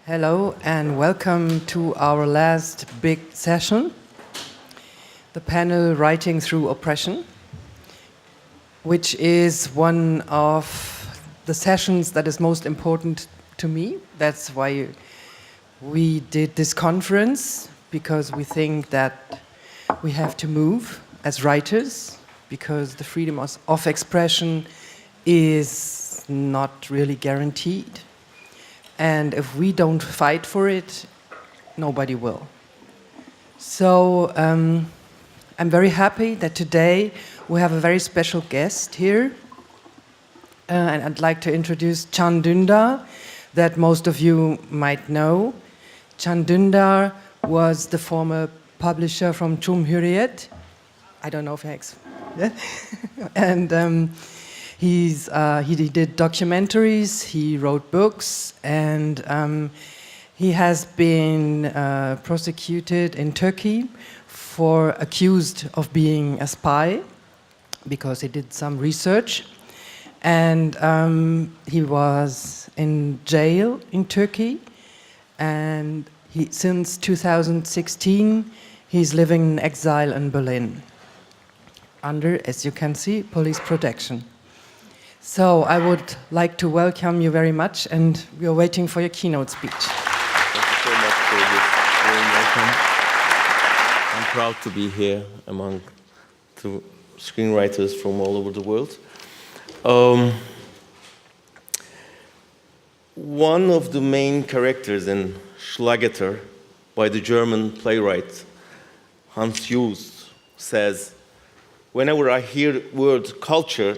Hello and welcome to our last big session, the panel Writing Through Oppression, which is one of the sessions that is most important to me. That's why we did this conference, because we think that we have to move as writers, because the freedom of expression is not really guaranteed. And if we don't fight for it, nobody will. So I'm very happy that today we have a very special guest here. And I'd like to introduce Can Dündar, that most of you might know. Can Dündar was the former publisher from Cumhuriyet. I don't know if and he did documentaries, he wrote books, and he has been prosecuted in Turkey accused of being a spy, because he did some research. And he was in jail in Turkey, and since 2016 he's living in exile in Berlin under, as you can see, police protection. So I would like to welcome you very much, and we are waiting for your keynote speech. Thank you so much for this warm welcome. I'm proud to be here among the screenwriters from all over the world. One of the main characters in Schlageter by the German playwright Hans Jost says, "Whenever I hear the word culture,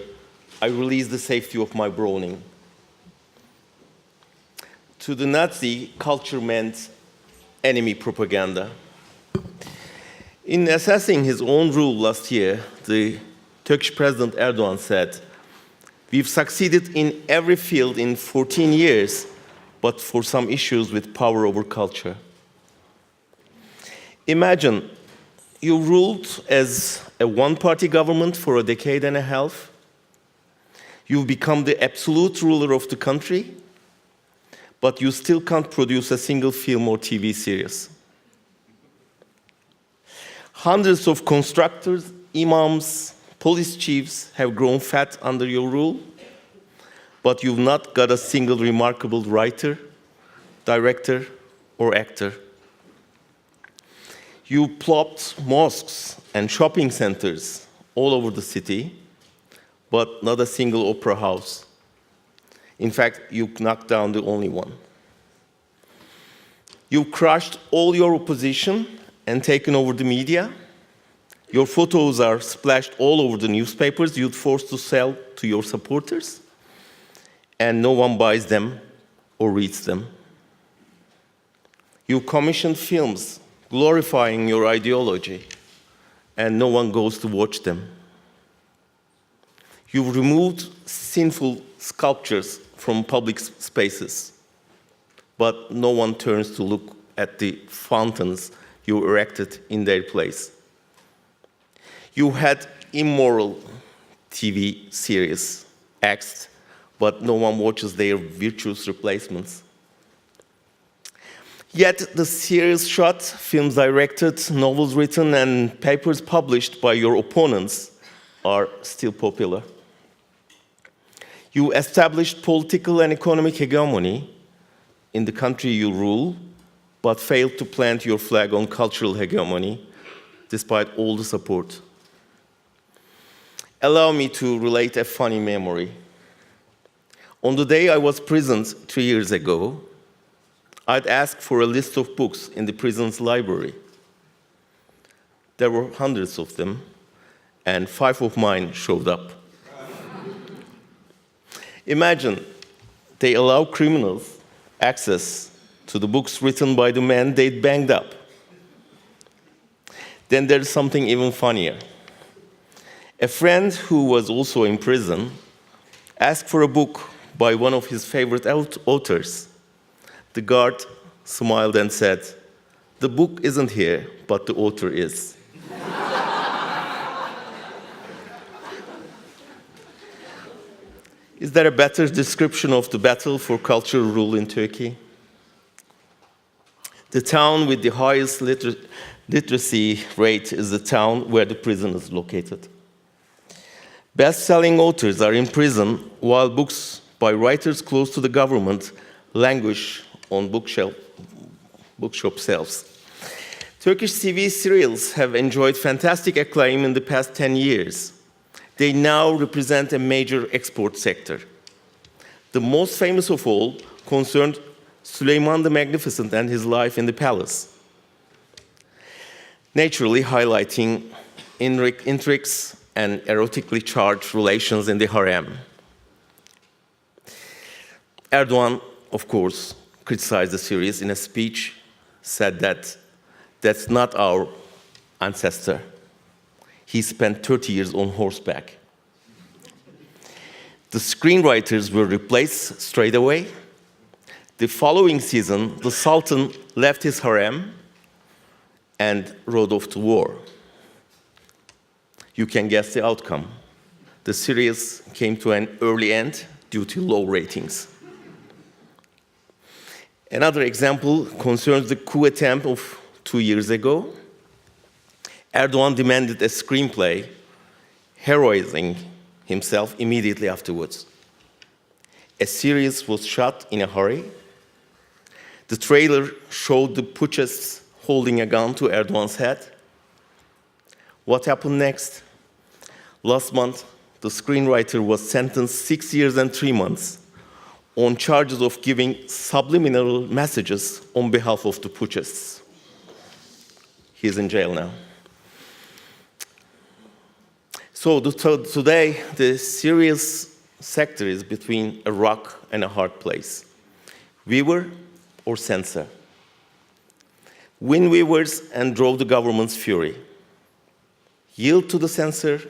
I release the safety of my Browning." To the Nazi, culture meant enemy propaganda. In assessing his own rule last year, the Turkish President Erdogan said, "We've succeeded in every field in 14 years, but for some issues with power over culture." Imagine you ruled as a one-party government for a decade and a half. You've become the absolute ruler of the country, but you still can't produce a single film or TV series. Hundreds of constructors, imams, police chiefs have grown fat under your rule, but you've not got a single remarkable writer, director, or actor. You plopped mosques and shopping centers all over the city, but not a single opera house. In fact, you knocked down the only one. You crushed all your opposition and taken over the media. Your photos are splashed all over the newspapers you'd forced to sell to your supporters, and no one buys them or reads them. You commissioned films glorifying your ideology, and no one goes to watch them. You've removed sinful sculptures from public spaces, but no one turns to look at the fountains you erected in their place. You had immoral TV series, acts, but no one watches their virtuous replacements. Yet the series shot, films directed, novels written, and papers published by your opponents are still popular. You established political and economic hegemony in the country you rule, but failed to plant your flag on cultural hegemony, despite all the support. Allow me to relate a funny memory. On the day I was prisoned 3 years ago, I'd asked for a list of books in the prison's library. There were hundreds of them, and 5 of mine showed up. Imagine they allow criminals access to the books written by the men they'd banged up. Then there's something even funnier. A friend who was also in prison asked for a book by one of his favorite authors. The guard smiled and said, "The book isn't here, but the author is." Is there a better description of the battle for cultural rule in Turkey? The town with the highest literacy rate is the town where the prison is located. Best-selling authors are in prison, while books by writers close to the government languish on bookshop shelves. Turkish TV serials have enjoyed fantastic acclaim in the past 10 years. They now represent a major export sector. The most famous of all concerned Süleyman the Magnificent and his life in the palace, naturally highlighting intrigues and erotically charged relations in the harem. Erdogan, of course, criticized the series in a speech, said that that's not our ancestor. He spent 30 years on horseback. The screenwriters were replaced straight away. The following season, the Sultan left his harem and rode off to war. You can guess the outcome. The series came to an early end due to low ratings. Another example concerns the coup attempt of 2 years ago. Erdogan demanded a screenplay, heroizing himself immediately afterwards. A series was shot in a hurry. The trailer showed the putschists holding a gun to Erdogan's head. What happened next? Last month, the screenwriter was sentenced 6 years and 3 months on charges of giving subliminal messages on behalf of the putschists. He's in jail now. So today, the serious sector is between a rock and a hard place. Viewer or censor. Win viewers and draw the government's fury. Yield to the censor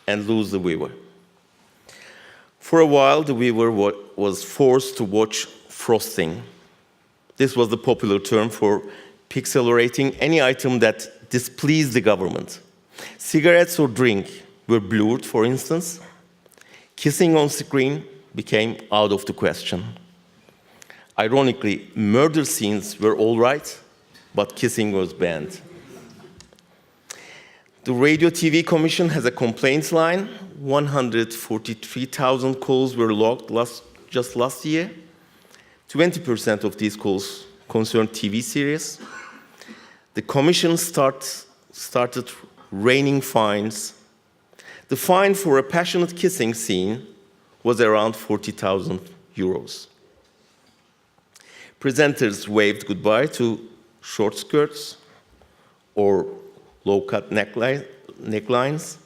and lose the viewer. For a while, the viewer was forced to watch frosting. This was the popular term for pixelating any item that displeased the government. Cigarettes or drink were blurred, for instance. Kissing on screen became out of the question. Ironically, murder scenes were all right, but kissing was banned. The Radio TV Commission has a complaints line. 143,000 calls were logged just last year. 20% of these calls concerned TV series. The Commission started raining fines. The fine for a passionate kissing scene was around 40,000 euros. Presenters waved goodbye to short skirts or low-cut necklines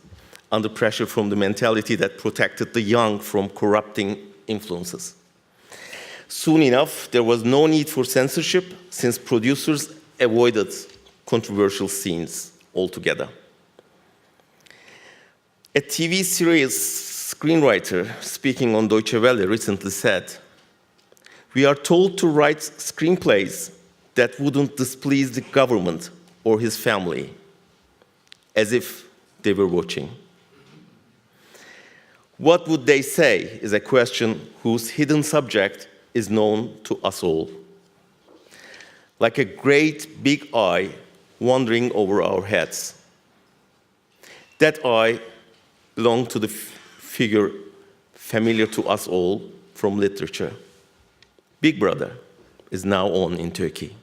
under pressure from the mentality that protected the young from corrupting influences. Soon enough, there was no need for censorship since producers avoided controversial scenes altogether. A TV series screenwriter speaking on Deutsche Welle recently said, "We are told to write screenplays that wouldn't displease the government or his family, as if they were watching." What would they say is a question whose hidden subject is known to us all. Like a great big eye wandering over our heads. That eye belonged to the figure familiar to us all from literature. Big Brother is now on in Turkey.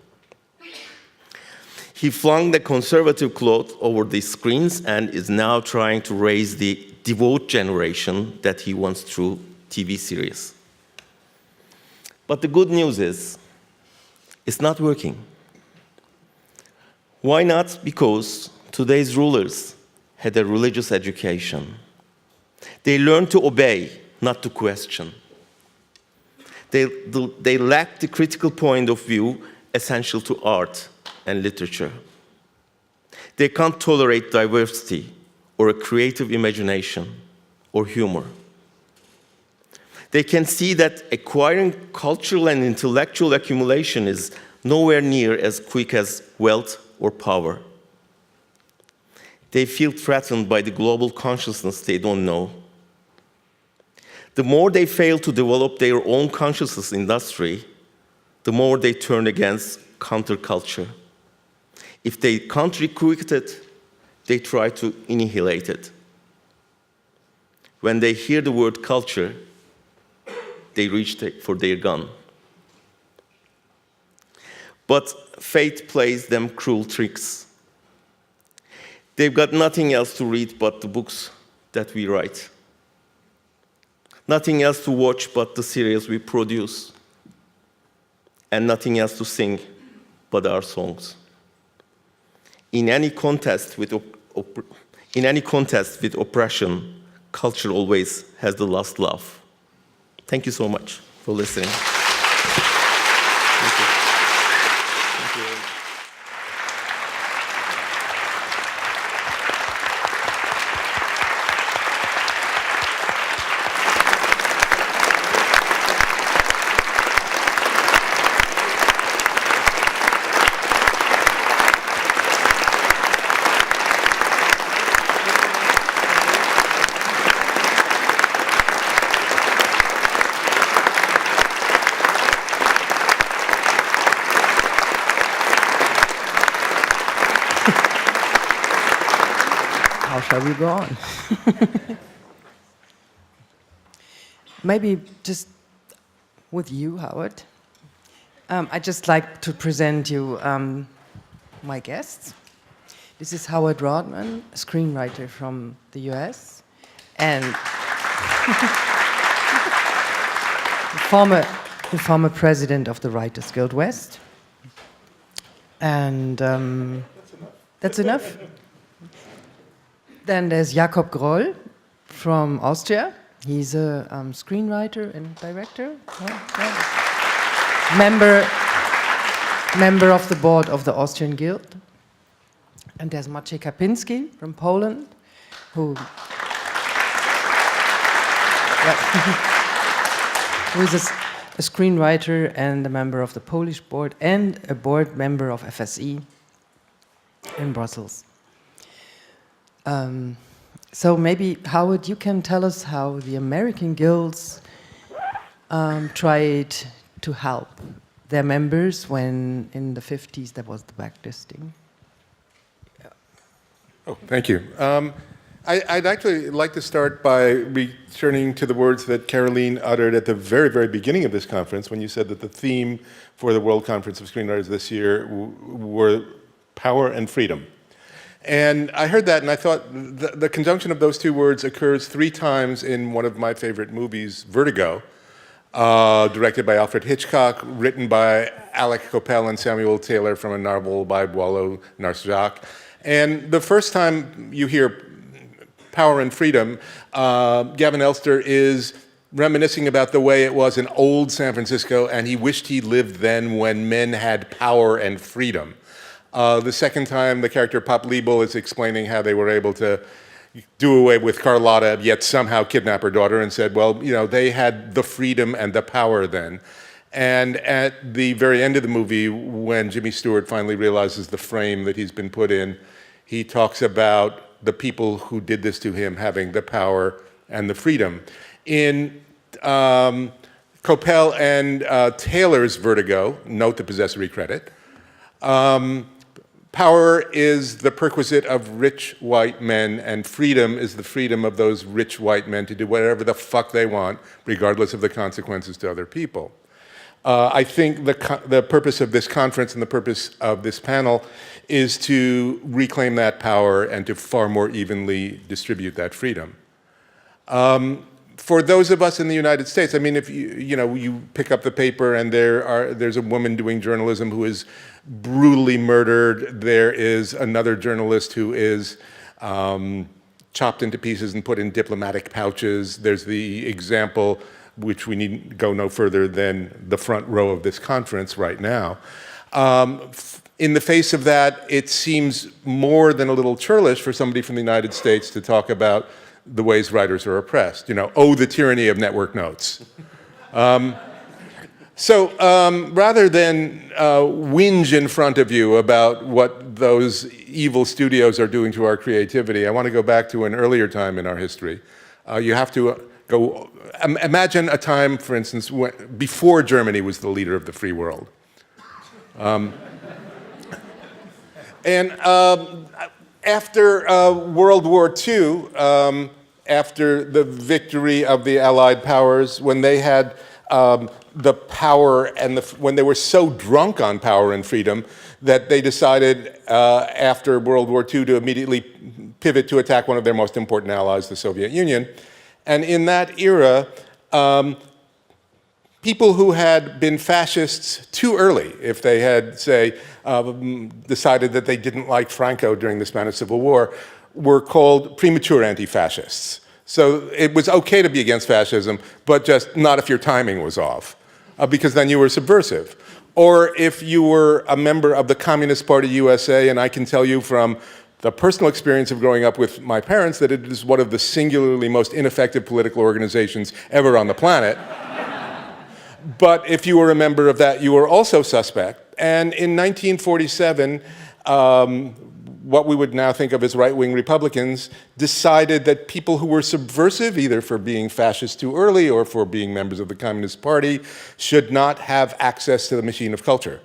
He flung the conservative cloth over the screens and is now trying to raise the devout generation that he wants through TV series. But the good news is, it's not working. Why not? Because today's rulers had a religious education. They learned to obey, not to question. They lacked the critical point of view essential to art and literature. They can't tolerate diversity or a creative imagination or humor. They can see that acquiring cultural and intellectual accumulation is nowhere near as quick as wealth or power. They feel threatened by the global consciousness they don't know. The more they fail to develop their own consciousness industry, the more they turn against counterculture. If they can't recruit it, they try to annihilate it. When they hear the word culture, they reach for their gun. But fate plays them cruel tricks. They've got nothing else to read but the books that we write. Nothing else to watch but the series we produce. And nothing else to sing but our songs. In any contest with oppression, culture always has the last laugh. Thank you so much for listening. Thank you. Thank you. How shall we go on? Maybe just with you, Howard. I'd just like to present you my guests. This is Howard Rodman, a screenwriter from the US, and the former president of the Writers Guild West. And that's enough. Then there's Jakob Groll from Austria. He's a screenwriter and director. Member of the board of the Austrian Guild. And there's Maciej Karpinski from Poland, who is a screenwriter and a member of the Polish board and a board member of FSE in Brussels. So maybe, Howard, you can tell us how the American guilds tried to help their members when in the 50s there was the blacklisting. Oh, thank you. I'd actually like to start by returning to the words that Carolin uttered at the very, very beginning of this conference when you said that the theme for the World Conference of Screenwriters this year were power and freedom. And I heard that and I thought the conjunction of those two words occurs 3 times in one of my favorite movies, Vertigo, directed by Alfred Hitchcock, written by Alec Coppell and Samuel Taylor from a novel by Boileau Narcejac. And the first time you hear power and freedom, Gavin Elster is reminiscing about the way it was in old San Francisco, and he wished he lived then when men had power and freedom. The second time, the character Pop Liebel is explaining how they were able to do away with Carlotta, yet somehow kidnap her daughter, and said, well, you know, they had the freedom and the power then. And at the very end of the movie, when Jimmy Stewart finally realizes the frame that he's been put in, he talks about the people who did this to him having the power and the freedom. In Coppell and Taylor's Vertigo, note the possessory credit, power is the perquisite of rich white men, and freedom is the freedom of those rich white men to do whatever the fuck they want, regardless of the consequences to other people. I think the purpose of this conference and the purpose of this panel is to reclaim that power and to far more evenly distribute that freedom. For those of us in the United States, I mean, if you pick up the paper and there's a woman doing journalism who is brutally murdered, there is another journalist who is chopped into pieces and put in diplomatic pouches. There's the example, which we need go no further than the front row of this conference right now. In the face of that, it seems more than a little churlish for somebody from the United States to talk about the ways writers are oppressed. You know, oh, the tyranny of network notes. Rather than whinge in front of you about what those evil studios are doing to our creativity, I want to go back to an earlier time in our history. You have to go, imagine a time, for instance, before Germany was the leader of the free world. And after World War II, after the victory of the Allied powers, when they had the power and when they were so drunk on power and freedom that they decided after World War II to immediately pivot to attack one of their most important allies, the Soviet Union. And in that era, people who had been fascists too early, if they had, say, decided that they didn't like Franco during the Spanish Civil War, were called premature anti-fascists. So it was okay to be against fascism, but just not if your timing was off, because then you were subversive. Or if you were a member of the Communist Party USA, and I can tell you from the personal experience of growing up with my parents that it is one of the singularly most ineffective political organizations ever on the planet. But if you were a member of that, you were also suspect. And in 1947, what we would now think of as right-wing Republicans decided that people who were subversive, either for being fascist too early or for being members of the Communist Party, should not have access to the machine of culture.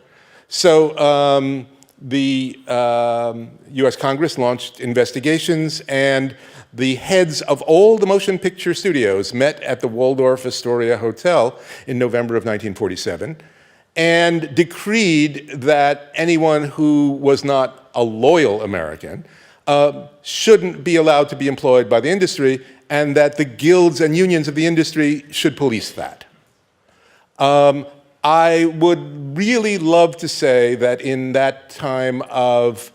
So the US Congress launched investigations, and the heads of all the motion picture studios met at the Waldorf Astoria Hotel in November of 1947 and decreed that anyone who was not a loyal American shouldn't be allowed to be employed by the industry, and that the guilds and unions of the industry should police that. I would really love to say that in that time of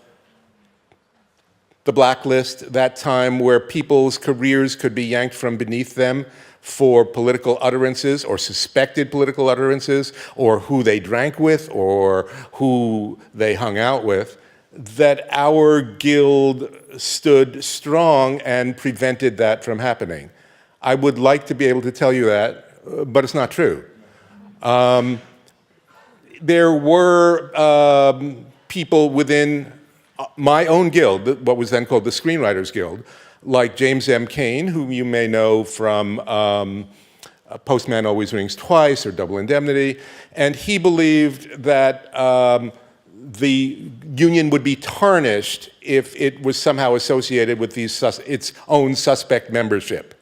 the blacklist, that time where people's careers could be yanked from beneath them for political utterances or suspected political utterances, or who they drank with or who they hung out with, that our guild stood strong and prevented that from happening. I would like to be able to tell you that, but it's not true. There were people within my own guild, what was then called the Screenwriters Guild, like James M. Cain, whom you may know from Postman Always Rings Twice or Double Indemnity, and he believed that the union would be tarnished if it was somehow associated with its own suspect membership.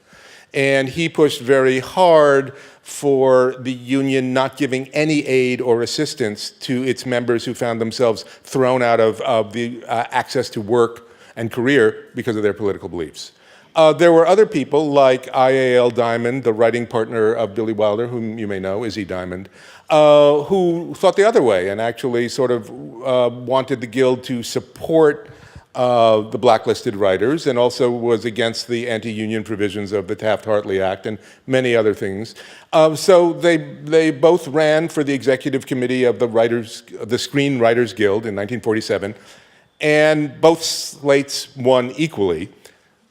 And he pushed very hard for the union not giving any aid or assistance to its members who found themselves thrown out of the access to work and career because of their political beliefs. There were other people like I.A.L. Diamond, the writing partner of Billy Wilder, whom you may know, Izzy Diamond, who thought the other way and actually sort of wanted the Guild to support the blacklisted writers, and also was against the anti-union provisions of the Taft-Hartley Act and many other things. So they both ran for the executive committee of the Screenwriters Guild in 1947, and both slates won equally.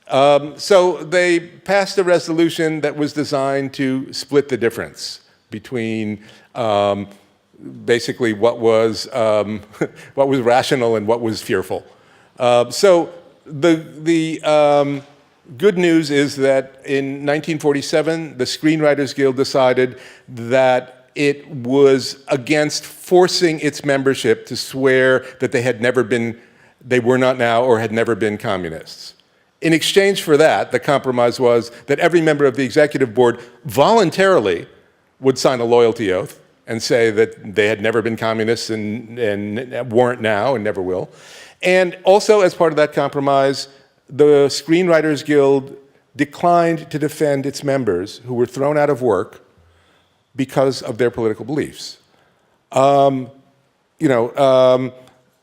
So they passed a resolution that was designed to split the difference between basically what was rational and what was fearful. So the good news is that in 1947, the Screenwriters Guild decided that it was against forcing its membership to swear that they were not now or had never been communists. In exchange for that, the compromise was that every member of the executive board voluntarily would sign a loyalty oath and say that they had never been communists and weren't now and never will. And also, as part of that compromise, the Screenwriters Guild declined to defend its members who were thrown out of work because of their political beliefs.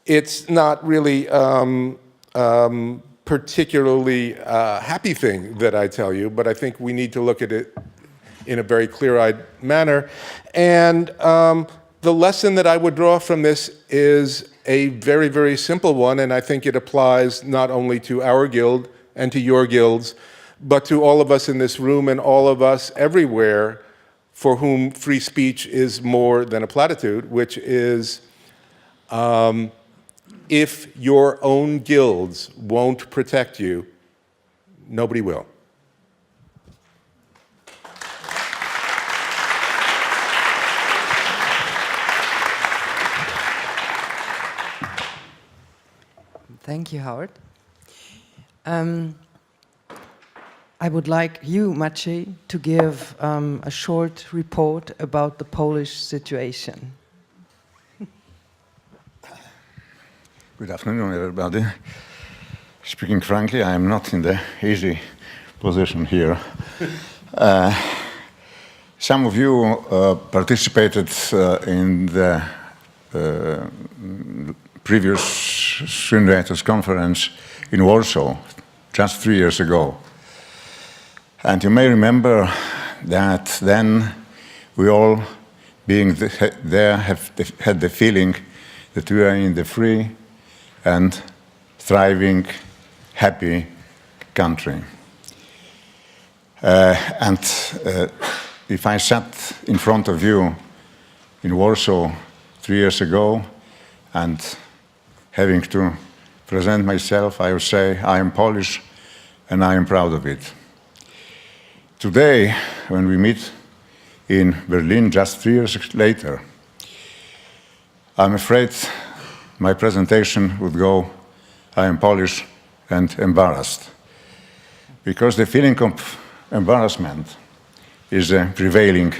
It's not really particularly happy thing that I tell you, but I think we need to look at it in a very clear-eyed manner. And the lesson that I would draw from this is a very, very simple one, and I think it applies not only to our guild and to your guilds, but to all of us in this room and all of us everywhere for whom free speech is more than a platitude, which is if your own guilds won't protect you, nobody will. Thank you, Howard. I would like you, Maciej, to give a short report about the Polish situation. Good afternoon, everybody. Speaking frankly, I am not in the easy position here. Some of you participated in the previous Screenwriters conference in Warsaw just 3 years ago. And you may remember that then we all, being there, had the feeling that we are in the free and thriving, happy country. If I sat in front of you in Warsaw 3 years ago and having to present myself, I would say I am Polish and I am proud of it. Today, when we meet in Berlin just 3 years later, I'm afraid my presentation would go, I am Polish and embarrassed. Because the feeling of embarrassment is a prevailing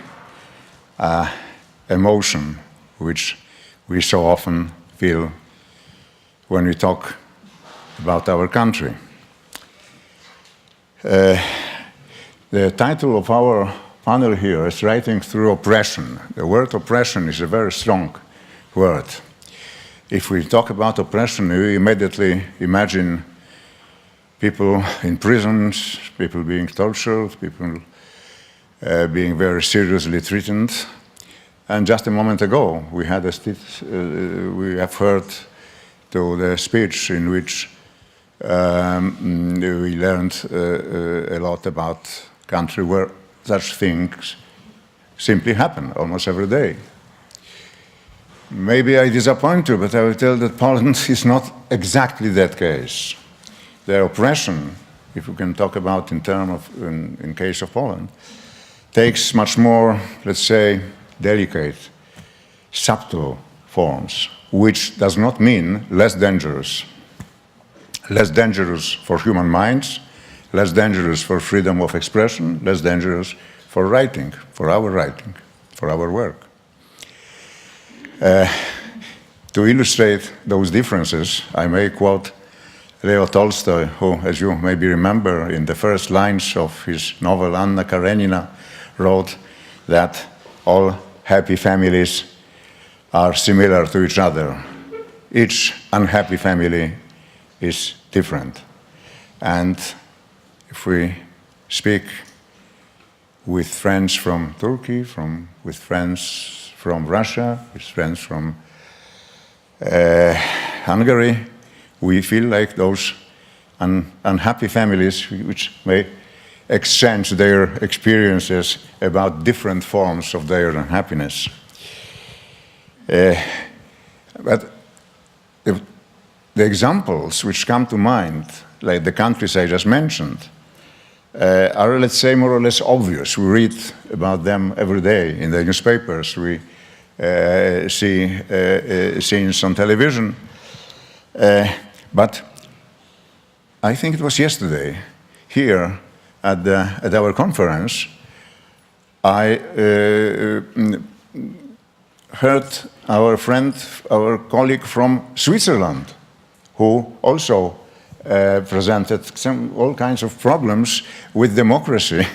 emotion which we so often feel when we talk about our country. The title of our panel here is Writing Through Oppression. The word oppression is a very strong word. If we talk about oppression, we immediately imagine people in prisons, people being tortured, people being very seriously threatened. And just a moment ago, we have heard to the speech in which we learned a lot about country where such things simply happen almost every day. Maybe I disappoint you, but I will tell that Poland is not exactly that case. The oppression, if we can talk about in case of Poland, takes much more, let's say, delicate, subtle forms, which does not mean less dangerous. Less dangerous for human minds, less dangerous for freedom of expression, less dangerous for writing, for our work. To illustrate those differences, I may quote Leo Tolstoy, who, as you maybe remember, in the first lines of his novel Anna Karenina, wrote that all happy families are similar to each other. Each unhappy family is different. And if we speak with friends from Turkey, with friends from Russia, with friends from Hungary, we feel like those unhappy families which may exchange their experiences about different forms of their unhappiness. But the examples which come to mind, like the countries I just mentioned, are, let's say, more or less obvious. We read about them every day in the newspapers. We see scenes on television. But I think it was yesterday, here at our conference, I heard our friend, our colleague from Switzerland, who also presented all kinds of problems with democracy,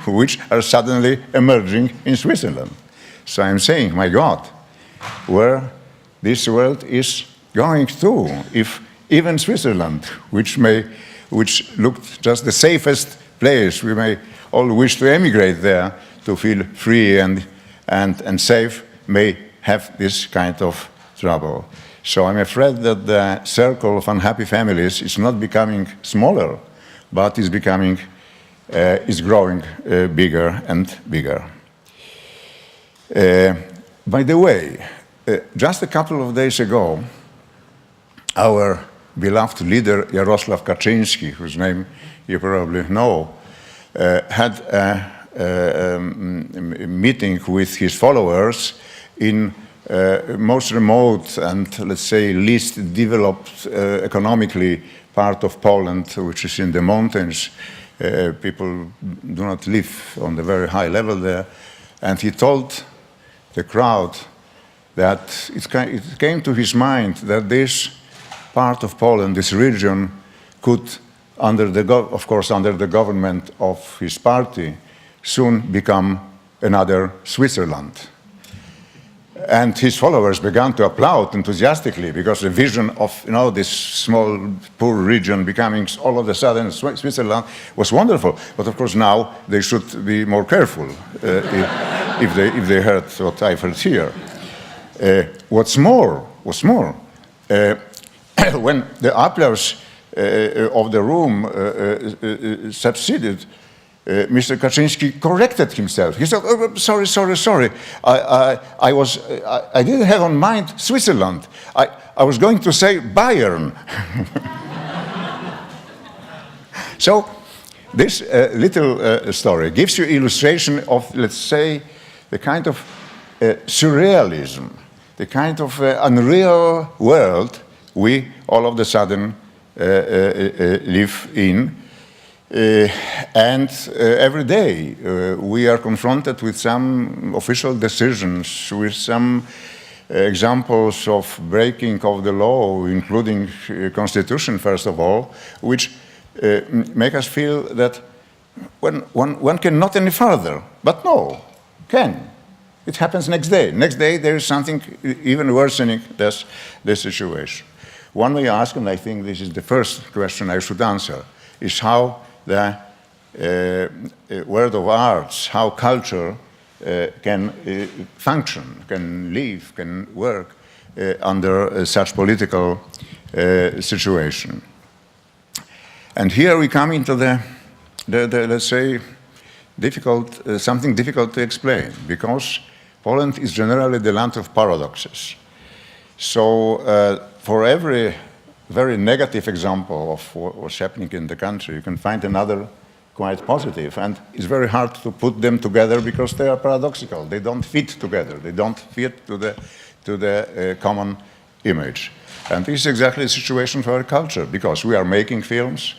which are suddenly emerging in Switzerland. So I'm saying, my God, where this world is going to, if even Switzerland, which looked just the safest place, we may all wish to emigrate there to feel free and safe, may have this kind of trouble. So I'm afraid that the circle of unhappy families is not becoming smaller, but is growing bigger and bigger. By the way, just a couple of days ago, our beloved leader, Jarosław Kaczyński, whose name you probably know, had a meeting with his followers in most remote and, let's say, least developed economically part of Poland, which is in the mountains. People do not live on the very high level there. And he told the crowd that it came to his mind that this part of Poland, this region, could, of course, under the government of his party, soon become another Switzerland. And his followers began to applaud enthusiastically because the vision of this small, poor region becoming all of a sudden Switzerland was wonderful. But of course now they should be more careful if they heard what I've heard here. What's more, when the applause of the room subsided, Mr. Karpinski corrected himself. He said, "Oh, sorry. I didn't have on mind Switzerland. I was going to say Bayern." So this little story gives you illustration of, let's say, the kind of surrealism, the kind of unreal world we all of a sudden live in. And every day we are confronted with some official decisions, with some examples of breaking of the law, including constitution, first of all, which make us feel that one cannot any further. But no, can. It happens next day. Next day there is something even worsening this situation. One may ask, and I think this is the first question I should answer, is how the world of arts, how culture can function, can live, can work under such political situation. And here we come into the let's say, something difficult to explain, because Poland is generally the land of paradoxes. So for every very negative example of what's happening in the country, you can find another quite positive, and it's very hard to put them together because they are paradoxical. They don't fit together. They don't fit to the common image. And this is exactly the situation for our culture, because we are making films.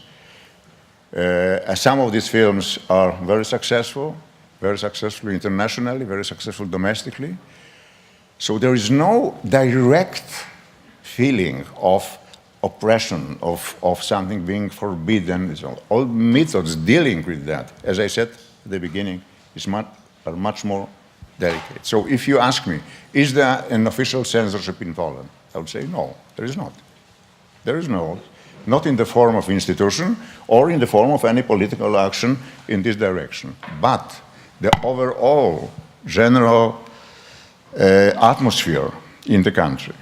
Some of these films are very successful internationally, very successful domestically. So there is no direct feeling of oppression, of something being forbidden. All methods dealing with that, as I said at the beginning, are much more delicate. So if you ask me, is there an official censorship in Poland? I would say no, there is not. There is not in the form of institution or in the form of any political action in this direction. But the overall general atmosphere in the country,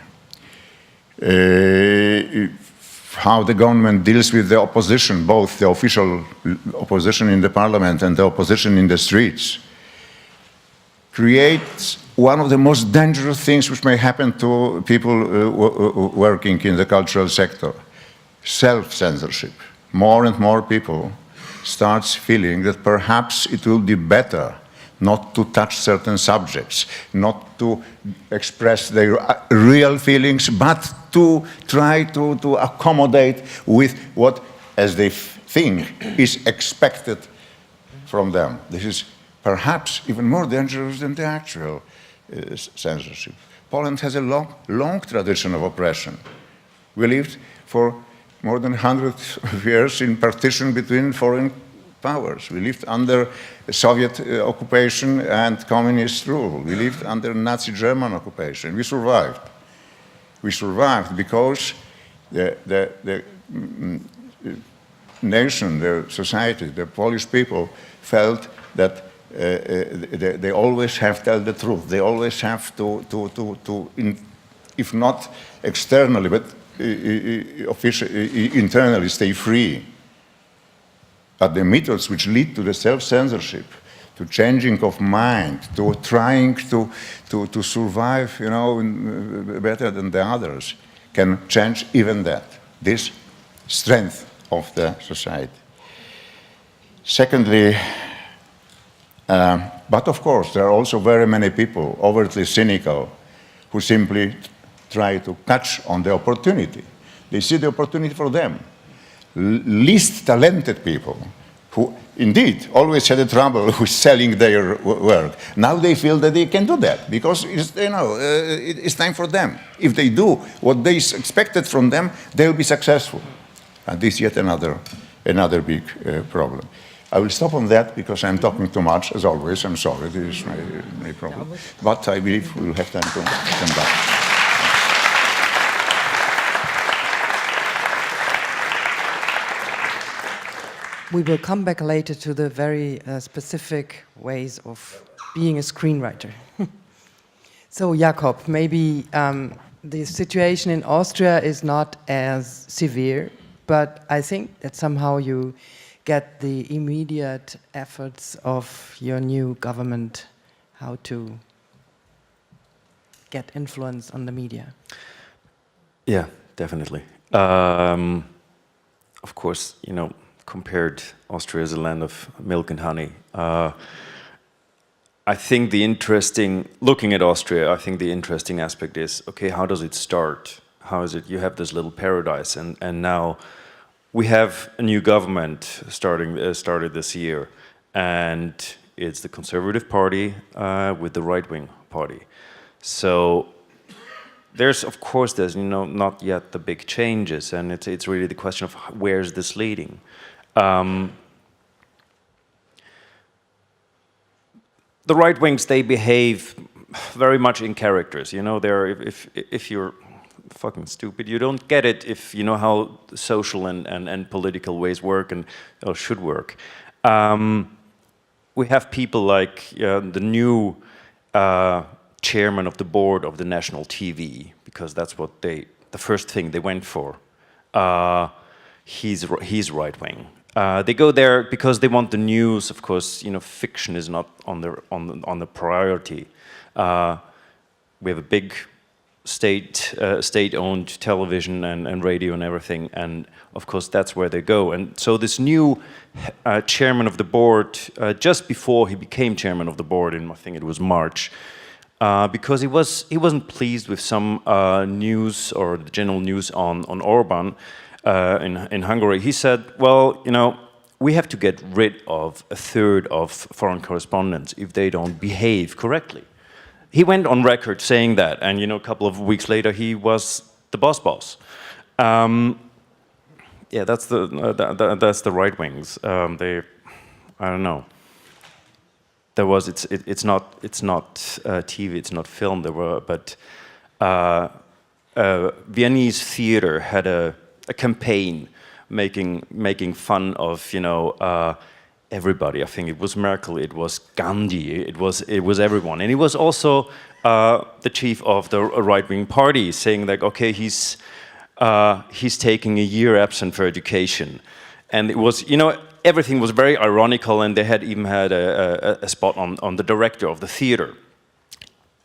how the government deals with the opposition, both the official opposition in the parliament and the opposition in the streets, creates one of the most dangerous things which may happen to people working in the cultural sector: self-censorship. More and more people start feeling that perhaps it will be better not to touch certain subjects, not to express their real feelings, but to try to accommodate with what, as they think, is expected from them. This is perhaps even more dangerous than the actual censorship. Poland has a long tradition of oppression. We lived for more than 100 years in partition between foreign powers. We lived under Soviet occupation and communist rule. We lived under Nazi German occupation. We survived. We survived because the nation, the society, the Polish people felt that they always have to tell the truth. They always have to if not externally, but internally stay free. But the methods which lead to the self-censorship, to changing of mind, to trying to survive, better than the others, can change even that, this strength of the society. Secondly, but of course, there are also very many people overtly cynical who simply try to catch on the opportunity. They see the opportunity for them. Least talented people, who indeed always had a trouble with selling their work, now they feel that they can do that because it's time for them. If they do what they expected from them, they'll be successful. And this is yet another big problem. I will stop on that because I'm talking too much, as always. I'm sorry, this is my problem. But I believe we will have time to come back. We will come back later to the very specific ways of being a screenwriter. So, Jakob, maybe the situation in Austria is not as severe, but I think that somehow you get the immediate efforts of your new government, how to get influence on the media. Yeah, definitely. Of course, compared Austria as a land of milk and honey. I think looking at Austria, I think the interesting aspect is, okay, how does it start? How is it, you have this little paradise, and now we have a new government started this year, and it's the Conservative Party with the right-wing party. So there's not yet the big changes, and it's really the question of where's this leading. The right wings, they behave very much in characters. If you're fucking stupid, you don't get it if you know how social and political ways work or should work. We have people like the new chairman of the board of the national TV, because that's what the first thing they went for. He's right wing. They go there because they want the news. Of course, fiction is not on the priority. We have a big state-owned television and radio and everything, and of course that's where they go. And so this new chairman of the board, just before he became chairman of the board in, I think it was March, because he wasn't pleased with some news or the general news on Orban. In Hungary, he said, well, we have to get rid of a third of foreign correspondents if they don't behave correctly. He went on record saying that, and a couple of weeks later, he was the boss. Yeah, that's the right wings. I don't know. It's not TV, it's not film. But Viennese theater had a campaign making fun of everybody. I think it was Merkel, it was Gandhi, it was everyone, and he was also the chief of the right-wing party, saying like, okay, he's taking a year absent for education, and it was everything was very ironical, and they had even had a spot on the director of the theater.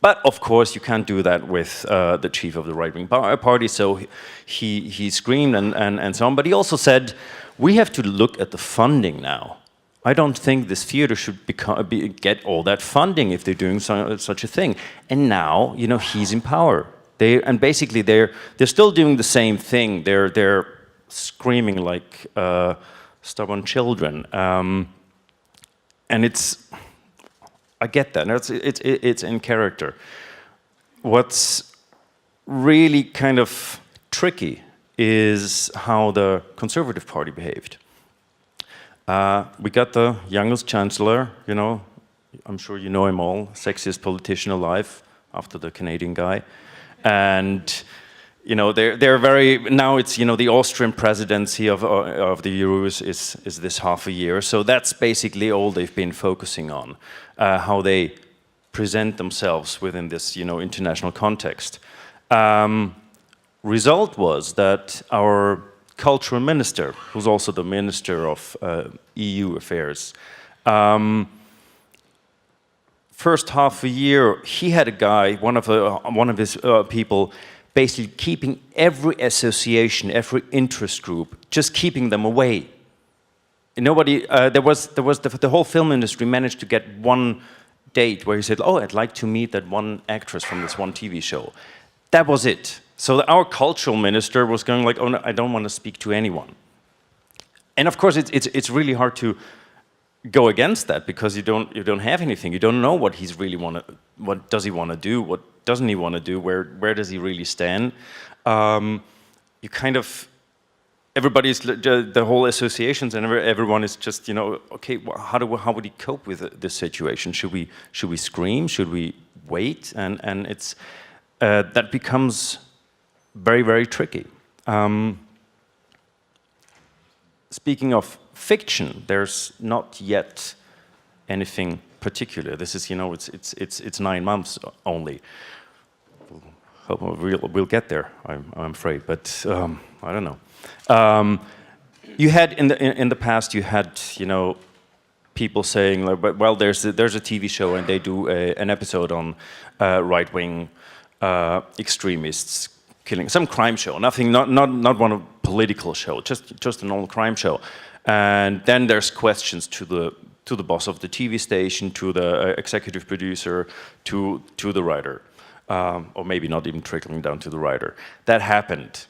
But of course, you can't do that with the chief of the right-wing party, so he screamed and so on. But he also said, we have to look at the funding now. I don't think this theater should get all that funding if they're doing such a thing. And now, he's in power. Basically, they're still doing the same thing. They're screaming like stubborn children, and I get that. It's in character. What's really kind of tricky is how the Conservative Party behaved. We got the youngest chancellor, I'm sure you know him all, sexiest politician alive after the Canadian guy. And they're very, now it's, the Austrian presidency of the Euro is this half a year. So that's basically all they've been focusing on, how they present themselves within this, international context. Result was that our cultural minister, who's also the minister of EU affairs, first half a year, he had a guy, one of his people, basically keeping every association, every interest group, just keeping them away. Nobody, the whole film industry managed to get one date where he said, "Oh, I'd like to meet that one actress from this one TV show." That was it. So our cultural minister was going like, "Oh no, I don't want to speak to anyone." And of course, it's really hard to go against that because you don't have anything. You don't know what he's really what does he want to do, what doesn't he want to do, where does he really stand. You kind of everybody's the whole associations and everyone is just okay. How would he cope with this situation? Should we scream? Should we wait? And it's that becomes very, very tricky. Speaking of fiction, there's not yet anything particular. This is, it's 9 months only. Hope we'll get there. I'm afraid, but I don't know. You had in the past, you had people saying, well, there's a TV show and they do an episode on right-wing extremists killing, some crime show, not one of political show, just an old crime show, and then there's questions to the boss of the TV station, to the executive producer, to the writer, or maybe not even trickling down to the writer. That happened.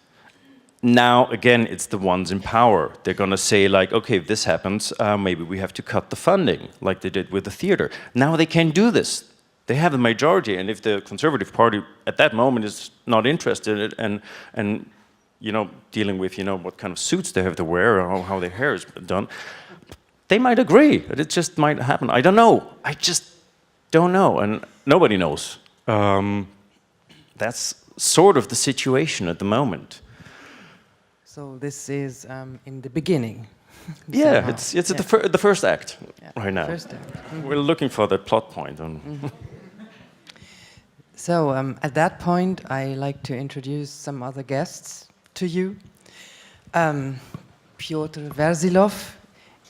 Now again, it's the ones in power. They're gonna say like, okay, if this happens, maybe we have to cut the funding, like they did with the theater. Now they can do this. They have a majority, and if the Conservative Party at that moment is not interested in and dealing with what kind of suits they have to wear or how their hair is done, they might agree that it just might happen. I don't know. I just don't know, and nobody knows. That's sort of the situation at the moment. So this is in the beginning. Yeah, it's the first act right now. First act. Mm-hmm. We're looking for that plot point. So at that point, I like to introduce some other guests to you. Piotr Verzilov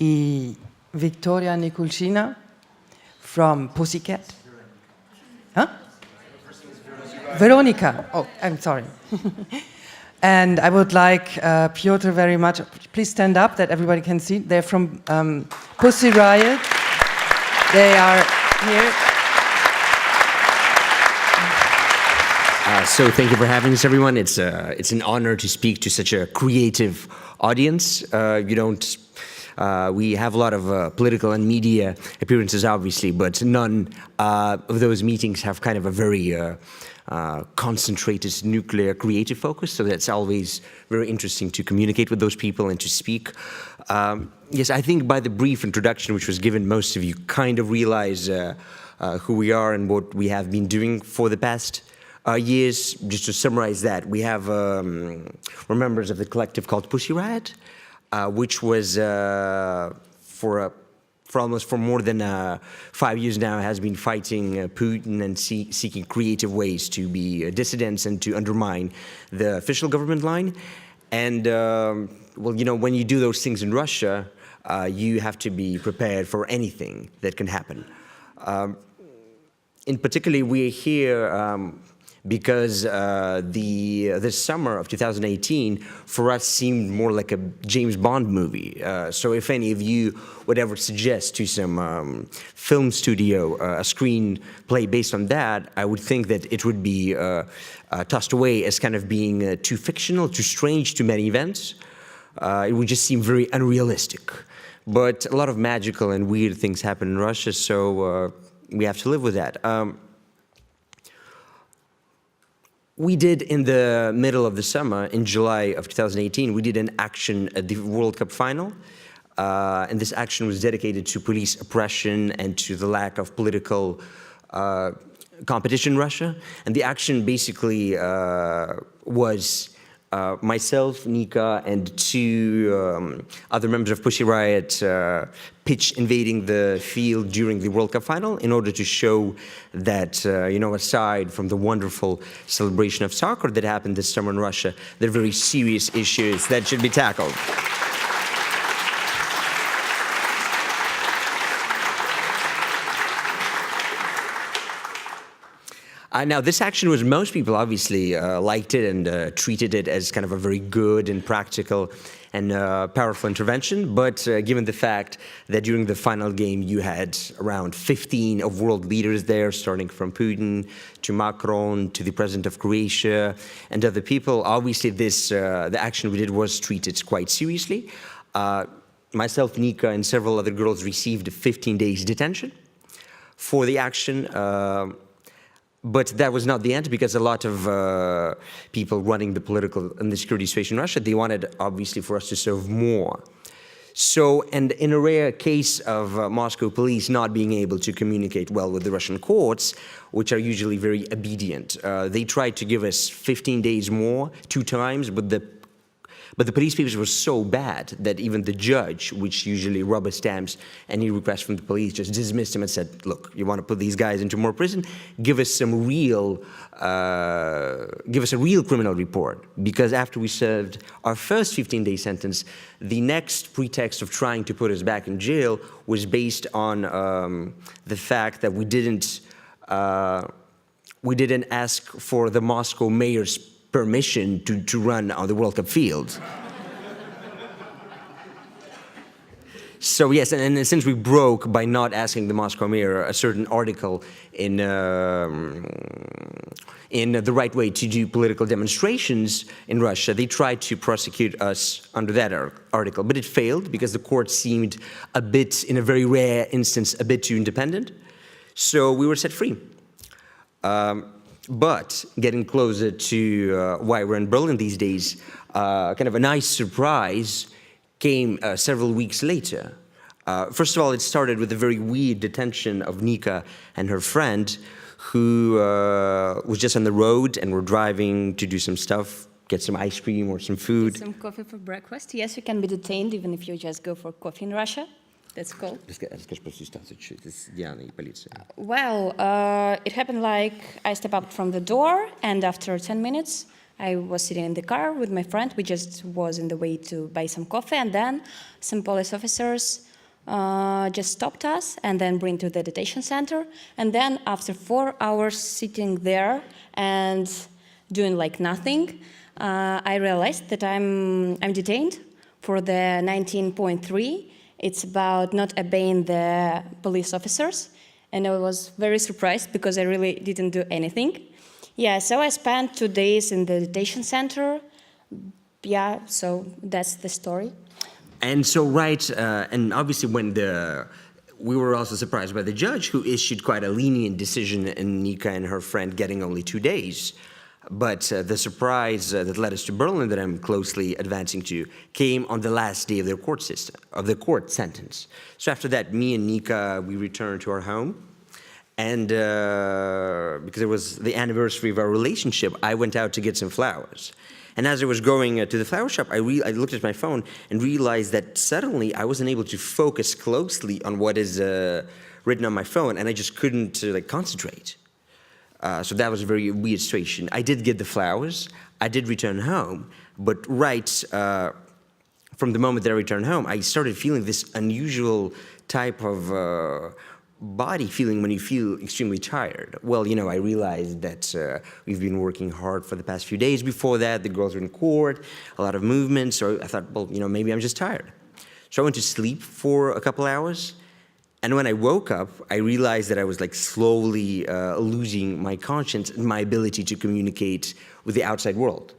and Victoria Nikulshina from Pussycat. Huh? Veronika. Oh, I'm sorry. And I would like Piotr very much. Please stand up that everybody can see. They're from Pussy Riot. They are here. So thank you for having us, everyone. It's an honor to speak to such a creative audience. We have a lot of political and media appearances, obviously, but none of those meetings have kind of a very concentrated nuclear creative focus, so that's always very interesting to communicate with those people and to speak. Yes, I think by the brief introduction which was given, most of you kind of realize who we are and what we have been doing for the past years. Just to summarize that, we're members of the collective called Pussy Riot, which was for more than 5 years now has been fighting Putin and seeking creative ways to be dissidents and to undermine the official government line. And when you do those things in Russia, you have to be prepared for anything that can happen. In particular, we're here because this summer of 2018 for us seemed more like a James Bond movie. So if any of you would ever suggest to some film studio a screenplay based on that, I would think that it would be tossed away as kind of being too fictional, too strange, too many events. It would just seem very unrealistic. But a lot of magical and weird things happen in Russia, so we have to live with that. We did, in the middle of the summer, in July of 2018, we did an action at the World Cup final. And this action was dedicated to police oppression and to the lack of political competition in Russia. And the action basically was myself, Nika, and two other members of Pussy Riot pitch invading the field during the World Cup final in order to show that, aside from the wonderful celebration of soccer that happened this summer in Russia, there are very serious issues that should be tackled. Now, this action was, most people obviously liked it and treated it as kind of a very good and practical and powerful intervention. But given the fact that during the final game you had around 15 of world leaders there, starting from Putin to Macron to the president of Croatia and other people, obviously the action we did was treated quite seriously. Myself, Nika, and several other girls received 15 days detention for the action. But that was not the end, because a lot of people running the political and the security situation in Russia, they wanted, obviously, for us to serve more. So, and in a rare case of Moscow police not being able to communicate well with the Russian courts, which are usually very obedient, they tried to give us 15 days more, 2 times, but the police papers were so bad that even the judge, which usually rubber stamps any request from the police, just dismissed him and said, look, you want to put these guys into more prison? Give us a real criminal report. Because after we served our first 15-day sentence, the next pretext of trying to put us back in jail was based on the fact that we didn't ask for the Moscow mayor's permission to run on the World Cup field. So yes, and since we broke by not asking the Moscow mayor a certain article in the right way to do political demonstrations in Russia, they tried to prosecute us under that article, but it failed because the court seemed a bit, in a very rare instance, a bit too independent. So we were set free. But getting closer to why we're in Berlin these days, kind of a nice surprise came several weeks later. First of all, it started with a very weird detention of Nika and her friend, who was just on the road and were driving to do some stuff, get some ice cream or some food. Some coffee for breakfast. Yes, you can be detained even if you just go for coffee in Russia. That's cool. Well, it happened like I stepped out from the door, and after 10 minutes, I was sitting in the car with my friend. We just was in the way to buy some coffee, and then some police officers just stopped us and then bring to the detention center. And then after 4 hours sitting there and doing like nothing, I realized that I'm detained for the 19.3. It's about not obeying the police officers, and I was very surprised because I really didn't do anything. Yeah, so I spent 2 days in the detention center. Yeah, so that's the story. And so, right, and obviously we were also surprised by the judge, who issued quite a lenient decision in Nika and her friend getting only 2 days. But the surprise that led us to Berlin, that I'm closely advancing to, came on the last day of their court system, of the court sentence. So after that, me and Nika, we returned to our home. And because it was the anniversary of our relationship, I went out to get some flowers. And as I was going to the flower shop, I looked at my phone and realized that suddenly I wasn't able to focus closely on what is written on my phone, and I just couldn't concentrate. So that was a very weird situation. I did get the flowers, I did return home, but right from the moment that I returned home, I started feeling this unusual type of body feeling when you feel extremely tired. Well, you know, I realized that we've been working hard for the past few days before that. The girls were in court, a lot of movement, so I thought, well, you know, maybe I'm just tired. So I went to sleep for a couple hours. And when I woke up, I realized that I was slowly losing my conscience and my ability to communicate with the outside world.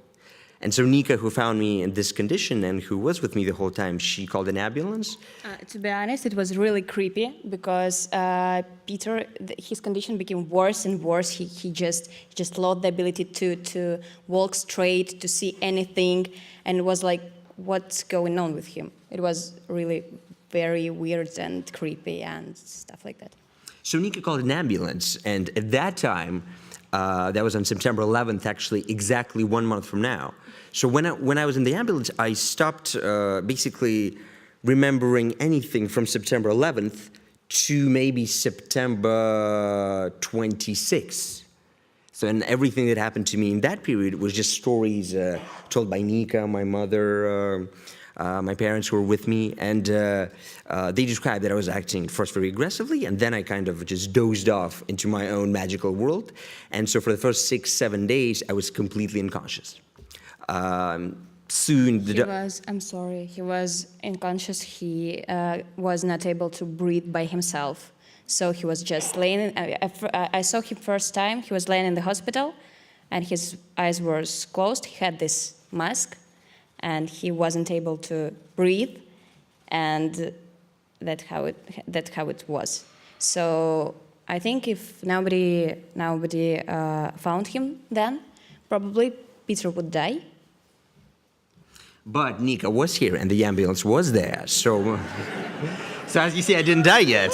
And so Nika, who found me in this condition and who was with me the whole time, she called an ambulance. To be honest, it was really creepy because Peter, his condition became worse and worse. He just lost the ability to walk straight, to see anything, and it was like, what's going on with him? It was really very weird and creepy and stuff like that. So Nika called an ambulance, and at that time, that was on September 11th, actually exactly 1 month from now. So when I was in the ambulance, I stopped basically remembering anything from September 11th to maybe September 26th. So and everything that happened to me in that period was just stories told by Nika, my mother, My parents were with me, and they described that I was acting first very aggressively, and then I kind of just dozed off into my own magical world. And so for the first 6-7 days, I was completely unconscious. Soon, I'm sorry, he was unconscious. He was not able to breathe by himself. So he was just laying, I saw him first time, he was laying in the hospital, and his eyes were closed. He had this mask, and he wasn't able to breathe, and that's how it was. So I think if nobody found him then, probably Peter would die. But Nika was here, and the ambulance was there, so as you see, I didn't die yet.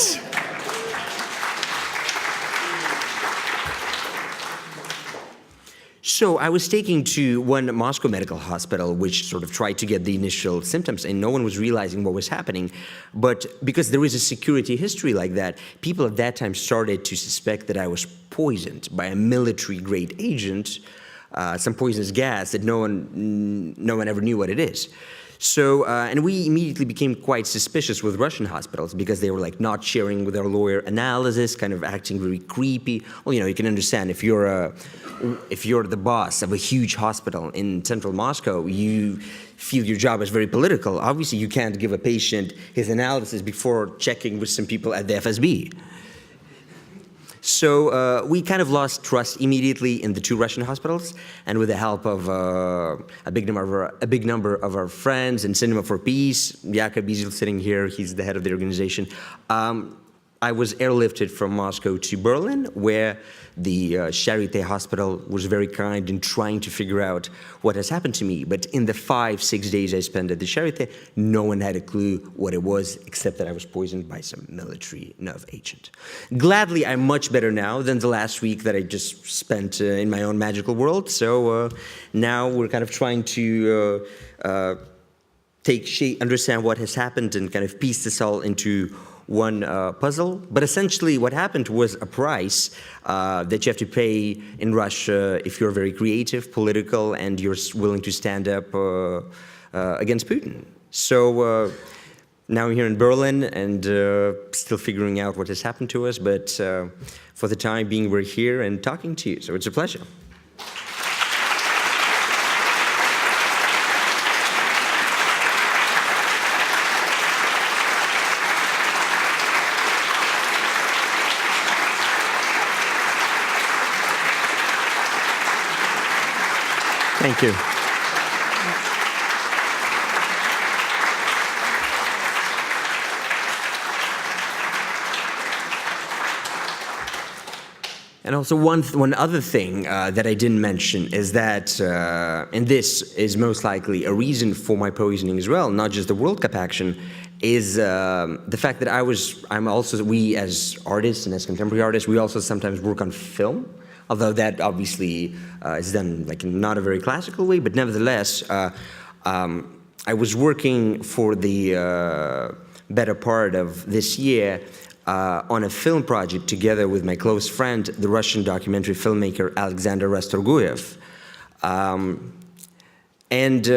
So I was taken to one Moscow medical hospital, which sort of tried to get the initial symptoms, and no one was realizing what was happening. But because there is a security history like that, people at that time started to suspect that I was poisoned by a military-grade agent, some poisonous gas that no one ever knew what it is. So, and we immediately became quite suspicious with Russian hospitals because they were like not sharing with our lawyer analysis, kind of acting very creepy. Well, you know, you can understand if you're the boss of a huge hospital in central Moscow, you feel your job is very political. Obviously, you can't give a patient his analysis before checking with some people at the FSB. So we kind of lost trust immediately in the two Russian hospitals, and with the help of a big number of our friends in Cinema for Peace, Jakub is sitting here, he's the head of the organization, I was airlifted from Moscow to Berlin, where the Charité hospital was very kind in trying to figure out what has happened to me. But in the 5-6 days I spent at the Charité, no one had a clue what it was, except that I was poisoned by some military nerve agent. Gladly, I'm much better now than the last week that I just spent in my own magical world. So now we're kind of trying to understand what has happened and kind of piece this all into one puzzle. But essentially what happened was a price that you have to pay in Russia if you're very creative, political, and you're willing to stand up against Putin. So now I'm here in Berlin and still figuring out what has happened to us, but for the time being we're here and talking to you, so it's a pleasure. Thank you. And also one other thing that I didn't mention is that, and this is most likely a reason for my poisoning as well, not just the World Cup action, is the fact that we as artists and as contemporary artists, we also sometimes work on film. Although that obviously is done like in not a very classical way, but nevertheless, I was working for the better part of this year on a film project together with my close friend, the Russian documentary filmmaker Alexander Rastorguyev. And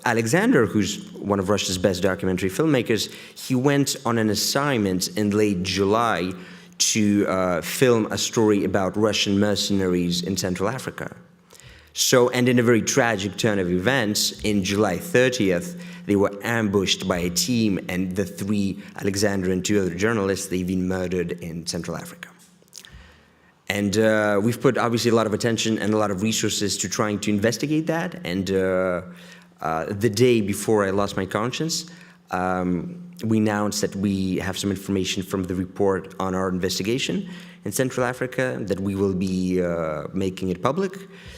Alexander, who's one of Russia's best documentary filmmakers, he went on an assignment in late July to film a story about Russian mercenaries in Central Africa. So, and in a very tragic turn of events, in July 30th, they were ambushed by a team, and the three, Alexander and two other journalists, they've been murdered in Central Africa. And we've put obviously a lot of attention and a lot of resources to trying to investigate that. And the day before I lost my conscience, we announced that we have some information from the report on our investigation in Central Africa, that we will be making it public.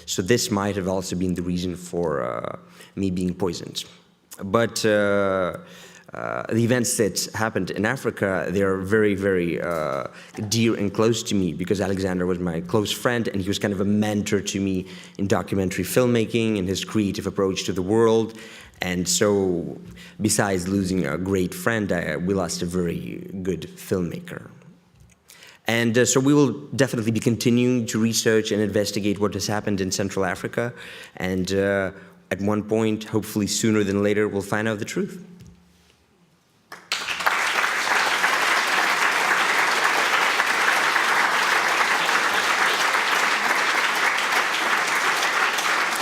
So this might have also been the reason for me being poisoned. But the events that happened in Africa, they are very, very dear and close to me, because Alexander was my close friend, and he was kind of a mentor to me in documentary filmmaking and his creative approach to the world. And so, besides losing a great friend, we lost a very good filmmaker. And so we will definitely be continuing to research and investigate what has happened in Central Africa. And at one point, hopefully sooner than later, we'll find out the truth.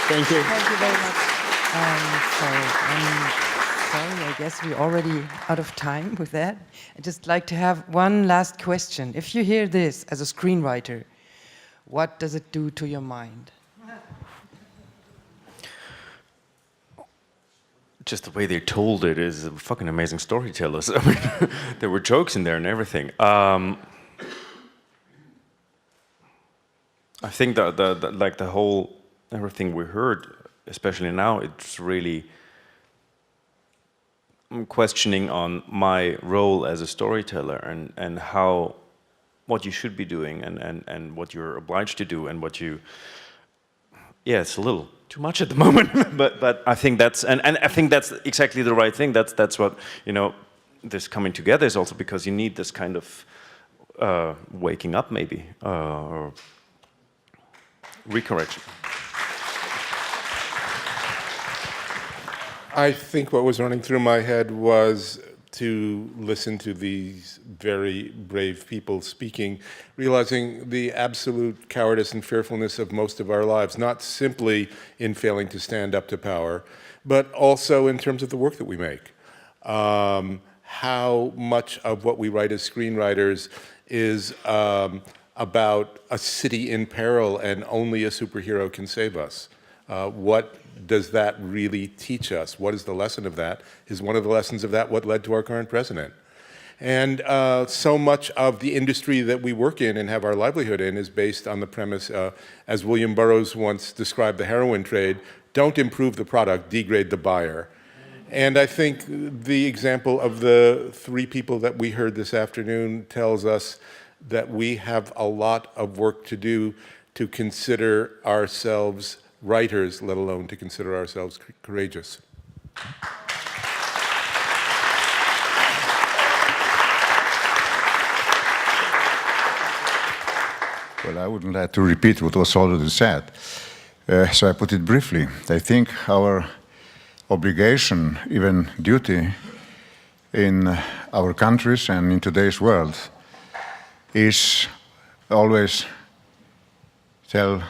Thank you. Thank you very much. I'm sorry, I guess we're already out of time with that. I'd just like to have one last question. If you hear this as a screenwriter, what does it do to your mind? Just the way they told it is fucking amazing storytellers. I mean, there were jokes in there and everything. I think that like the whole everything we heard, especially now, it's really questioning on my role as a storyteller and how what you should be doing and what you're obliged to do and what you. Yeah, it's a little too much at the moment, but I think that's and I think that's exactly the right thing. That's what, you know, this coming together is also because you need this kind of waking up maybe or recorrection. I think what was running through my head was to listen to these very brave people speaking, realizing the absolute cowardice and fearfulness of most of our lives, not simply in failing to stand up to power, but also in terms of the work that we make. How much of what we write as screenwriters is about a city in peril and only a superhero can save us. What does that really teach us? What is the lesson of that? Is one of the lessons of that what led to our current president? And so much of the industry that we work in and have our livelihood in is based on the premise, as William Burroughs once described the heroin trade, don't improve the product, degrade the buyer. And I think the example of the three people that we heard this afternoon tells us that we have a lot of work to do to consider ourselves writers, let alone to consider ourselves courageous. Well, I wouldn't like to repeat what was already said, so I put it briefly. I think our obligation, even duty, in our countries and in today's world is always tell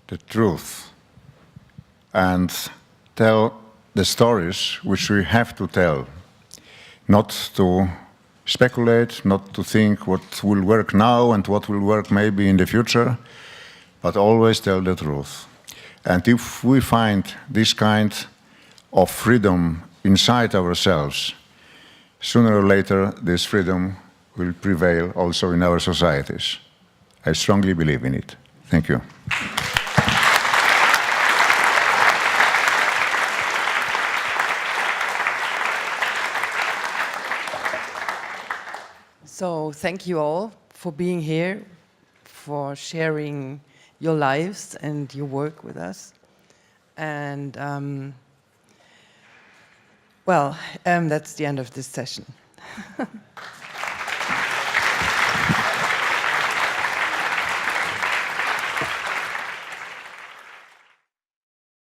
the truth and tell the stories which we have to tell, not to speculate, not to think what will work now and what will work maybe in the future, but always tell the truth. And if we find this kind of freedom inside ourselves, sooner or later this freedom will prevail also in our societies. I strongly believe in it. Thank you. So thank you all for being here, for sharing your lives and your work with us. And well, that's the end of this session.